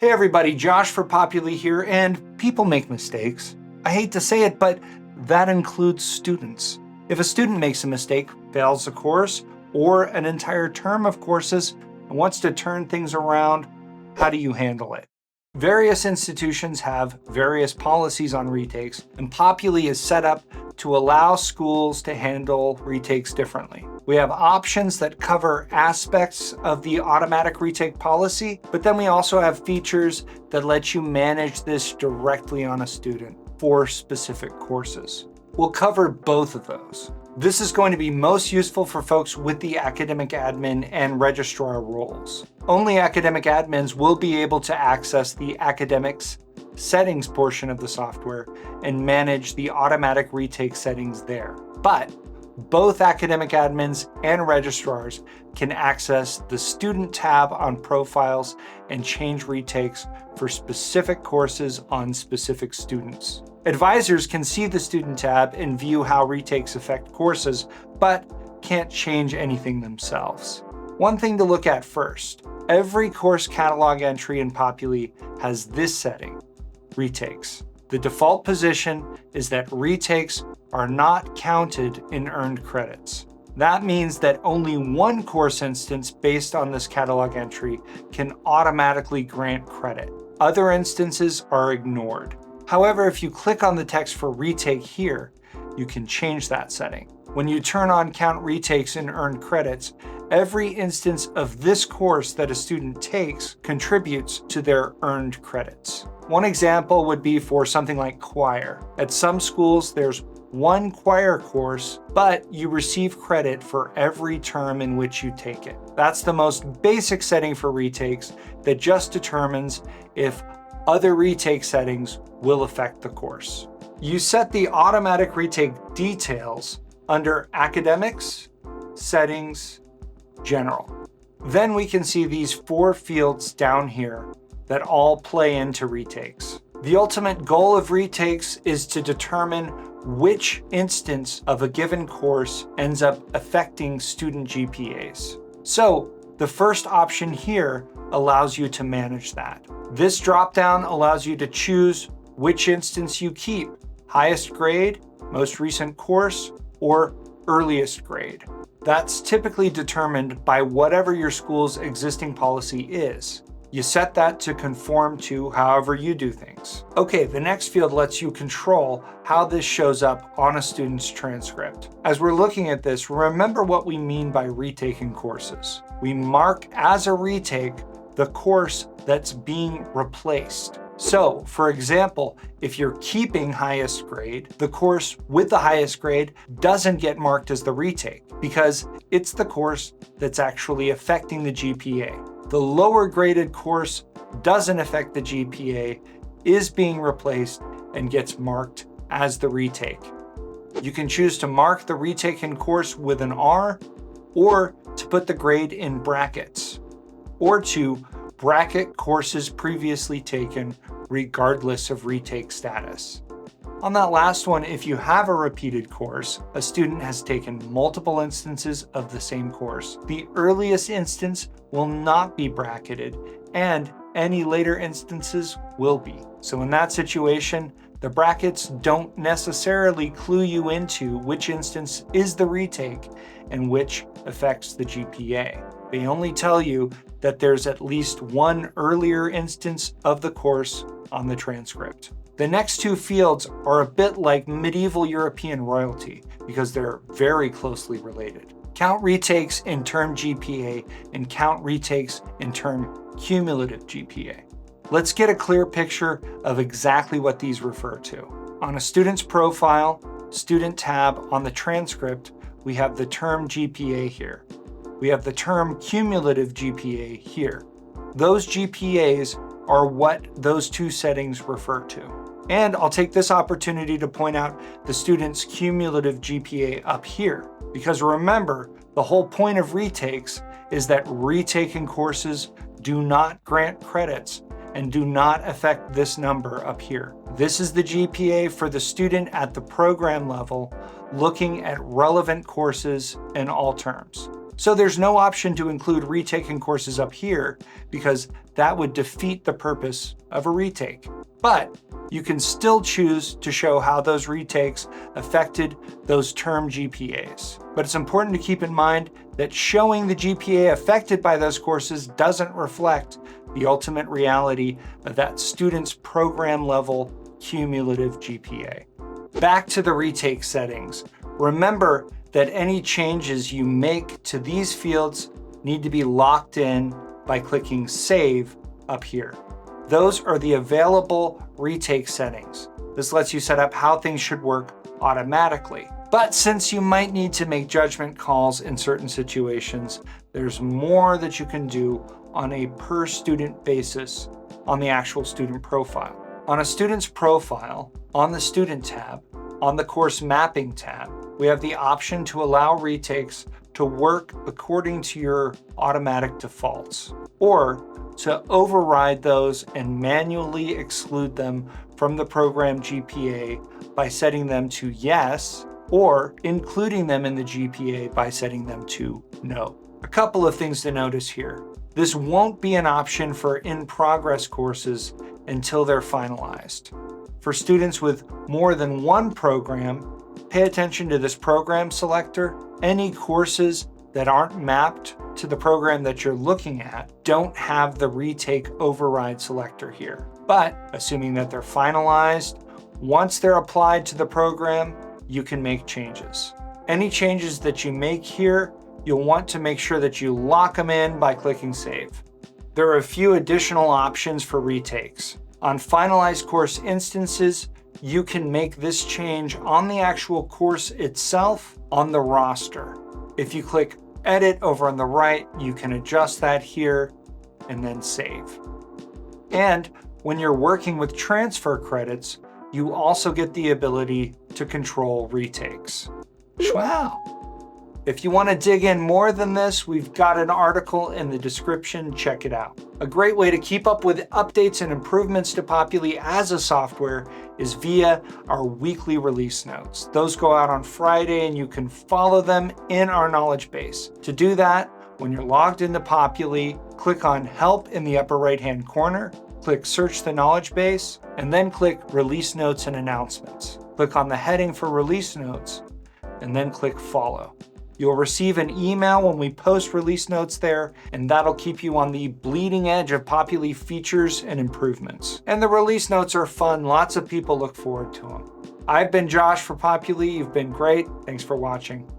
Hey everybody, Josh for Populi here, and people make mistakes. I hate to say it, but that includes students. If a student makes a mistake, fails a course, or an entire term of courses, and wants to turn things around, how do you handle it? Various institutions have various policies on retakes, and Populi is set up to allow schools to handle retakes differently. We have options that cover aspects of the automatic retake policy, but then we also have features that let you manage this directly on a student for specific courses. We'll cover both of those. This is going to be most useful for folks with the academic admin and registrar roles. Only academic admins will be able to access the academics settings portion of the software and manage the automatic retake settings there. But both academic admins and registrars can access the student tab on profiles and change retakes for specific courses on specific students. Advisors can see the student tab and view how retakes affect courses, but can't change anything themselves. One thing to look at first, every course catalog entry in Populi has this setting, retakes. The default position is that retakes are not counted in earned credits. That means that only one course instance based on this catalog entry can automatically grant credit. Other instances are ignored. However, if you click on the text for retake here, you can change that setting. When you turn on count retakes in earned credits, every instance of this course that a student takes contributes to their earned credits. One example would be for something like choir. At some schools, there's one choir course, but you receive credit for every term in which you take it. That's the most basic setting for retakes that just determines if other retake settings will affect the course. You set the automatic retake details under Academics, Settings, General. Then we can see these 4 fields down here that all play into retakes. The ultimate goal of retakes is to determine which instance of a given course ends up affecting student GPAs. So the first option here allows you to manage that. This dropdown allows you to choose which instance you keep, highest grade, most recent course, or earliest grade. That's typically determined by whatever your school's existing policy is. You set that to conform to however you do things. Okay, the next field lets you control how this shows up on a student's transcript. As we're looking at this, remember what we mean by retaking courses. We mark as a retake the course that's being replaced. So, for example, if you're keeping highest grade, the course with the highest grade doesn't get marked as the retake because it's the course that's actually affecting the GPA. The lower graded course doesn't affect the GPA, is being replaced, and gets marked as the retake. You can choose to mark the retaken course with an R, or to put the grade in brackets, or to bracket courses previously taken regardless of retake status. On that last one, if you have a repeated course, a student has taken multiple instances of the same course, the earliest instance will not be bracketed and any later instances will be. So in that situation, the brackets don't necessarily clue you into which instance is the retake and which affects the GPA. They only tell you that there's at least one earlier instance of the course on the transcript. The next 2 fields are a bit like medieval European royalty because they're very closely related. Count retakes in term GPA and count retakes in term cumulative GPA. Let's get a clear picture of exactly what these refer to. On a student's profile, student tab on the transcript, we have the term GPA here. We have the term cumulative GPA here. Those GPAs are what those 2 settings refer to. And I'll take this opportunity to point out the student's cumulative GPA up here, because remember, the whole point of retakes is that retaking courses do not grant credits and do not affect this number up here. This is the GPA for the student at the program level looking at relevant courses in all terms. So there's no option to include retaking courses up here because that would defeat the purpose of a retake. But you can still choose to show how those retakes affected those term GPAs. But it's important to keep in mind that showing the GPA affected by those courses doesn't reflect the ultimate reality of that student's program level cumulative GPA. Back to the retake settings. Remember that any changes you make to these fields need to be locked in by clicking Save up here. Those are the available retake settings. This lets you set up how things should work automatically. But since you might need to make judgment calls in certain situations, there's more that you can do on a per student basis on the actual student profile. On a student's profile, on the Student tab, on the Course Mapping tab, we have the option to allow retakes to work according to your automatic defaults, or to override those and manually exclude them from the program GPA by setting them to yes, or including them in the GPA by setting them to no. A couple of things to notice here. This won't be an option for in-progress courses until they're finalized. For students with more than one program, pay attention to this program selector. Any courses that aren't mapped to the program that you're looking at don't have the retake override selector here. But assuming that they're finalized, once they're applied to the program, you can make changes. Any changes that you make here, you'll want to make sure that you lock them in by clicking Save. There are a few additional options for retakes. On finalized course instances, you can make this change on the actual course itself on the roster. If you click Edit over on the right, you can adjust that here and then save. And when you're working with transfer credits, you also get the ability to control retakes. Wow. If you want to dig in more than this, we've got an article in the description. Check it out. A great way to keep up with updates and improvements to Populi as a software is via our weekly release notes. Those go out on Friday and you can follow them in our knowledge base. To do that, when you're logged into Populi, click on Help in the upper right-hand corner, click Search the Knowledge Base, and then click Release Notes and Announcements. Click on the heading for Release Notes, and then click Follow. You'll receive an email when we post release notes there, and that'll keep you on the bleeding edge of Populi features and improvements. And the release notes are fun. Lots of people look forward to them. I've been Josh for Populi. You've been great. Thanks for watching.